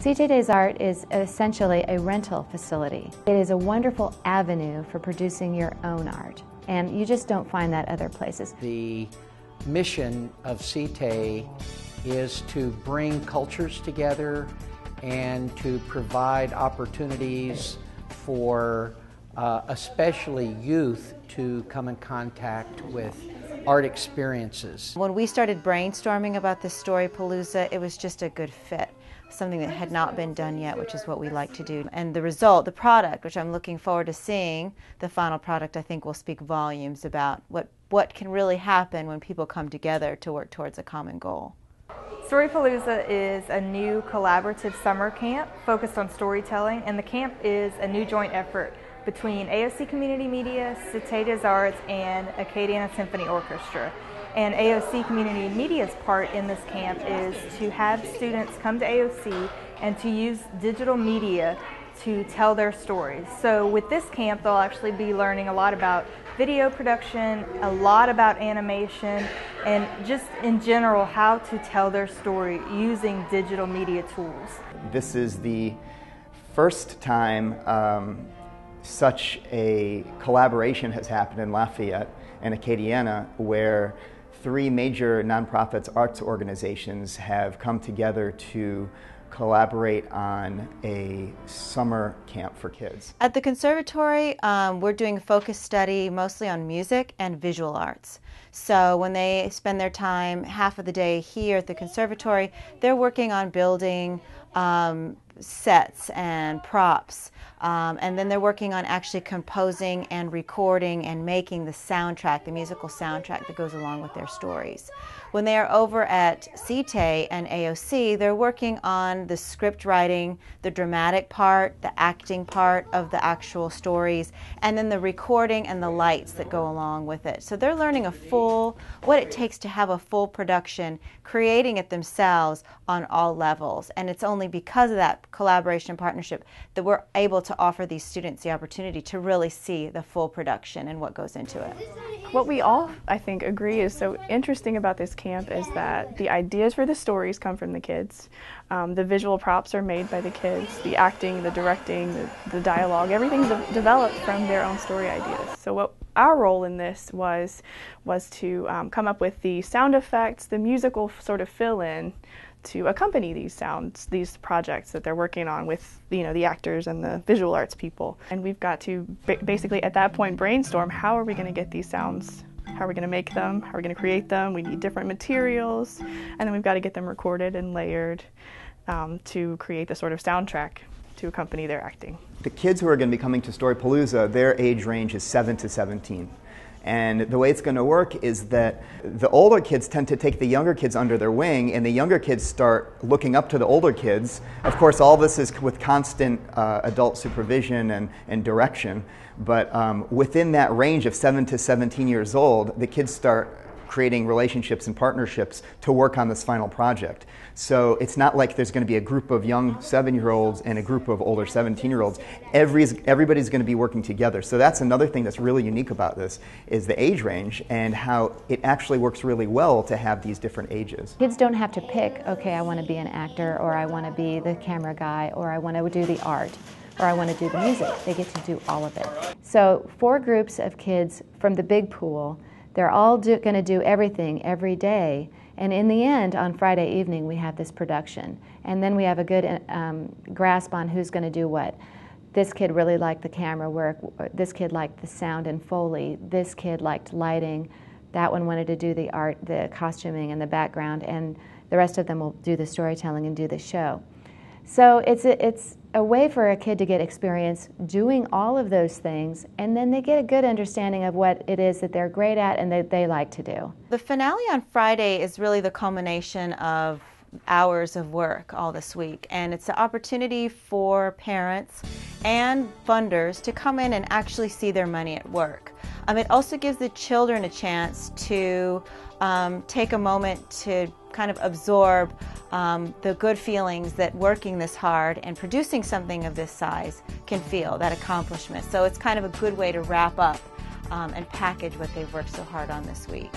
CJ Days Art is essentially a rental facility. It is a wonderful avenue for producing your own art, and you just don't find that other places. The mission of CJ is to bring cultures together and to provide opportunities for especially youth to come in contact with art experiences. When we started brainstorming about this story, Palooza, it was just a good fit. Something that had not been done yet, which is what we like to do. And the result, the product, which I'm looking forward to seeing, the final product, I think will speak volumes about what can really happen when people come together to work towards a common goal. Story Palooza is a new collaborative summer camp focused on storytelling, and the camp is a new joint effort between AOC Community Media, CJ Days Arts, and Acadiana Symphony Orchestra. And AOC Community Media's part in this camp is to have students come to AOC and to use digital media to tell their stories. So with this camp, they'll actually be learning a lot about video production, a lot about animation, and just in general how to tell their story using digital media tools. This is the first time such a collaboration has happened in Lafayette and Acadiana, where three major nonprofit arts organizations have come together to collaborate on a summer camp for kids. At the conservatory, we're doing a focus study mostly on music and visual arts. So when they spend their time half of the day here at the conservatory, they're working on building sets and props, and then they're working on actually composing and recording and making the soundtrack, the musical soundtrack that goes along with their stories. When they are over at CJ and AOC, they're working on the script writing, the dramatic part, the acting part of the actual stories, and then the recording and the lights that go along with it. So they're learning what it takes to have a full production, creating it themselves on all levels. And it's only because of that collaboration and partnership that we're able to offer these students the opportunity to really see the full production and what goes into it. What we all, I think, agree is so interesting about this camp is that the ideas for the stories come from the kids. The visual props are made by the kids. The acting, the directing, the dialogue, everything's developed from their own story ideas. So what our role in this was to come up with the sound effects, the musical sort of fill-in to accompany these sounds, these projects that they're working on with the actors and the visual arts people. And we've got to basically at that point brainstorm, how are we going to get these sounds? How are we going to make them? How are we going to create them? We need different materials, and then we've got to get them recorded and layered to create the sort of soundtrack to accompany their acting. The kids who are going to be coming to Story Palooza, their age range is 7 to 17. And the way it's going to work is that the older kids tend to take the younger kids under their wing, and the younger kids start looking up to the older kids. Of course, all this is with constant adult supervision and direction, but within that range of 7 to 17 years old, the kids start creating relationships and partnerships to work on this final project. So it's not like there's going to be a group of young 7-year-olds and a group of older 17-year-olds. Everybody's going to be working together. So that's another thing that's really unique about this is the age range and how it actually works really well to have these different ages. Kids don't have to pick, okay, I want to be an actor, or I want to be the camera guy, or I want to do the art, or I want to do the music. They get to do all of it. So 4 groups of kids from the big pool. They're all going to do everything every day, and in the end, on Friday evening, we have this production. And then we have a good grasp on who's going to do what. This kid really liked the camera work, this kid liked the sound and Foley, this kid liked lighting, that one wanted to do the art, the costuming and the background, and the rest of them will do the storytelling and do the show. So it's a way for a kid to get experience doing all of those things, and then they get a good understanding of what it is that they're great at and that they like to do. The finale on Friday is really the culmination of hours of work all this week, and it's an opportunity for parents and funders to come in and actually see their money at work. It also gives the children a chance to take a moment to kind of absorb the good feelings that working this hard and producing something of this size can feel, that accomplishment. So it's kind of a good way to wrap up and package what they've worked so hard on this week.